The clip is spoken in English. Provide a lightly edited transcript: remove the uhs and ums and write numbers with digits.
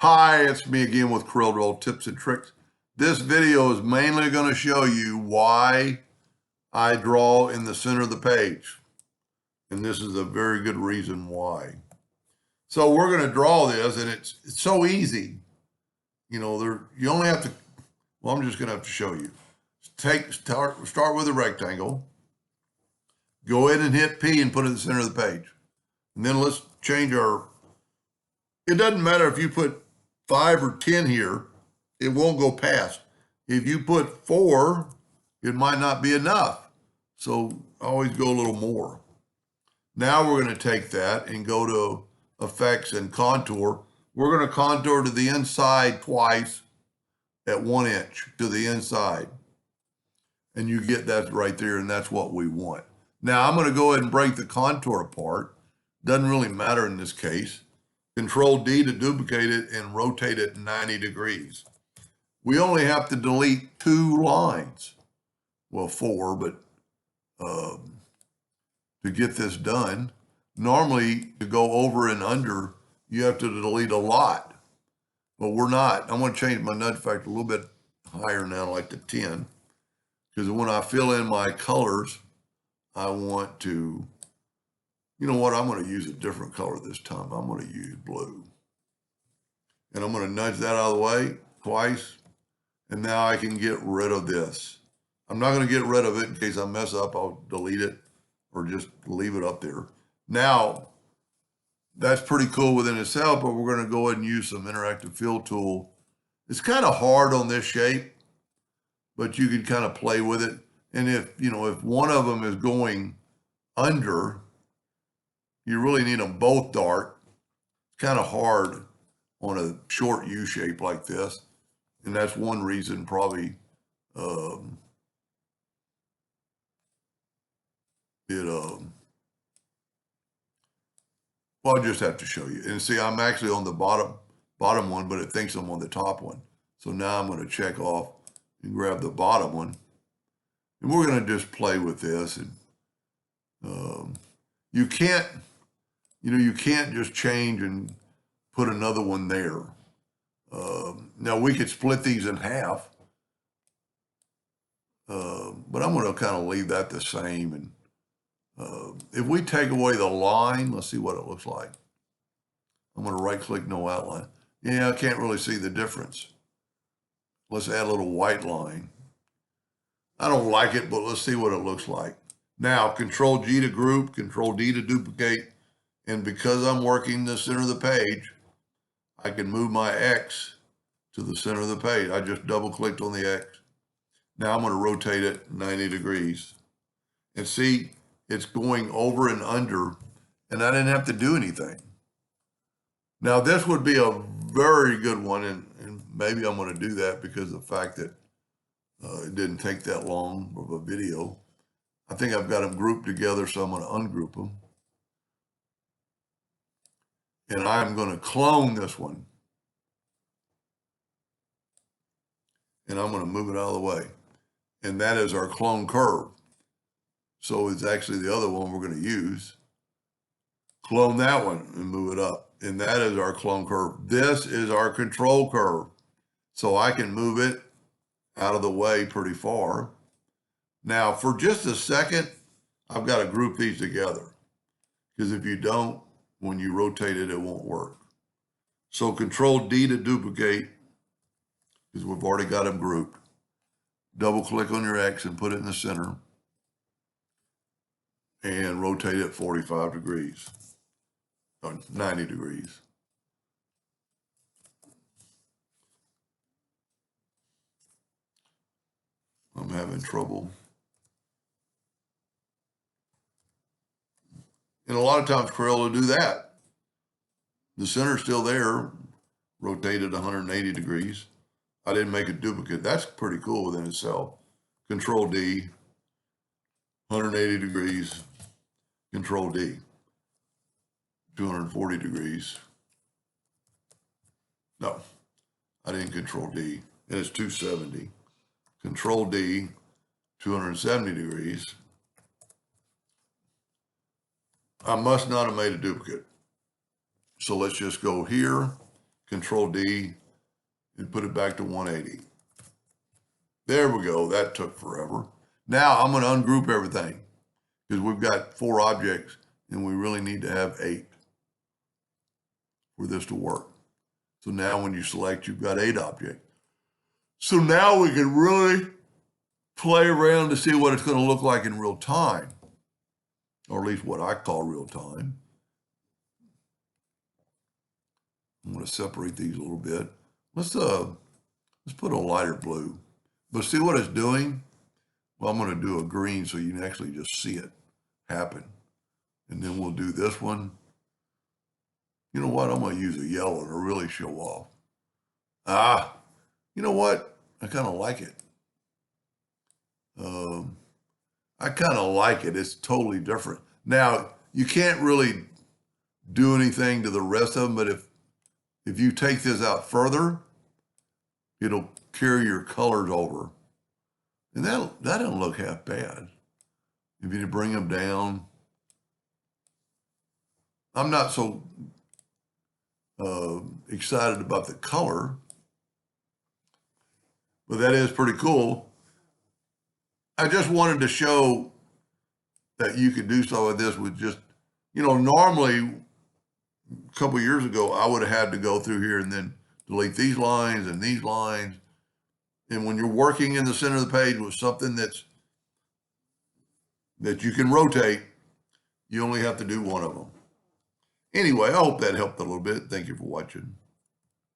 Hi, it's me again with Corel tips and tricks. This video is mainly going to show you why I draw in the center of the page. And this is a very good reason why. So we're going to draw this, and it's so easy. You only have to, well, I'm just going to have to show you. Start with a rectangle. Go ahead and hit P and put it in the center of the page. And then let's change it doesn't matter if you put 5 or 10 here, it won't go past. If you put 4, it might not be enough. So always go a little more. Now we're going to take that and go to Effects and Contour. We're going to contour to the inside twice at 1 inch to the inside. And you get that right there, and that's what we want. Now I'm going to go ahead and break the contour apart. Doesn't really matter in this case. Control D to duplicate it and rotate it 90 degrees. We only have to delete 2 lines. Well, 4, but to get this done, normally to go over and under, you have to delete a lot. But we're not. I'm going to change my nudge factor a little bit higher now, like to 10. Because when I fill in my colors, I want to, you know what, I'm going to use a different color this time. I'm going to use blue. And I'm going to nudge that out of the way twice. And now I can get rid of this. I'm not going to get rid of it in case I mess up. I'll delete it or just leave it up there. Now, that's pretty cool within itself, but we're going to go ahead and use some interactive fill tool. It's kind of hard on this shape, but you can kind of play with it. And if one of them is going under, you really need them both dark. It's kind of hard on a short U shape like this. And that's one reason probably well, I'll just have to show you. And see, I'm actually on the bottom one, but it thinks I'm on the top one. So now I'm going to check off and grab the bottom one. And we're going to just play with this. And you can't just change and put another one there. Now we could split these in half, but I'm going to kind of leave that the same. And if we take away the line, let's see what it looks like. I'm going to right click, no outline. Yeah, I can't really see the difference. Let's add a little white line. I don't like it, but let's see what it looks like. Now, Control G to group, Control D to duplicate. And because I'm working the center of the page, I can move my X to the center of the page. I just double clicked on the X. Now I'm going to rotate it 90 degrees. And see, it's going over and under, and I didn't have to do anything. Now this would be a very good one, and maybe I'm going to do that because of the fact that it didn't take that long of a video. I think I've got them grouped together, so I'm going to ungroup them. And I'm going to clone this one. And I'm going to move it out of the way. And that is our clone curve. So it's actually the other one we're going to use. Clone that one and move it up. And that is our clone curve. This is our control curve. So I can move it out of the way pretty far. Now, for just a second, I've got to group these together. Because if you don't, when you rotate it, it won't work. So Control D to duplicate, because we've already got them grouped. Double click on your X and put it in the center. And rotate it 45 degrees, or 90 degrees. I'm having trouble. And a lot of times Corel will do that. The center's still there, rotated 180 degrees. I didn't make a duplicate. That's pretty cool within itself. Control D, 180 degrees. Control D, 240 degrees. No, I didn't Control D, and it's 270. Control D, 270 degrees. I must not have made a duplicate. So let's just go here, Control D, and put it back to 180. There we go. That took forever. Now I'm going to ungroup everything because we've got 4 objects and we really need to have 8 for this to work. So now when you select, you've got 8 objects. So now we can really play around to see what it's going to look like in real time, or at least what I call real time. I'm going to separate these a little bit. Let's put a lighter blue. But see what it's doing? Well, I'm going to do a green so you can actually just see it happen. And then we'll do this one. You know what? I'm going to use a yellow to really show off. You know what? I kind of like it. I kind of like it. It's totally different. Now, you can't really do anything to the rest of them, but if you take this out further, it'll carry your colors over. And that doesn't look half bad. If you bring them down, I'm not so excited about the color, but that is pretty cool. I just wanted to show that you could do some of this with just, normally a couple of years ago, I would have had to go through here and then delete these lines and these lines. And when you're working in the center of the page with something that you can rotate, you only have to do one of them. Anyway, I hope that helped a little bit. Thank you for watching.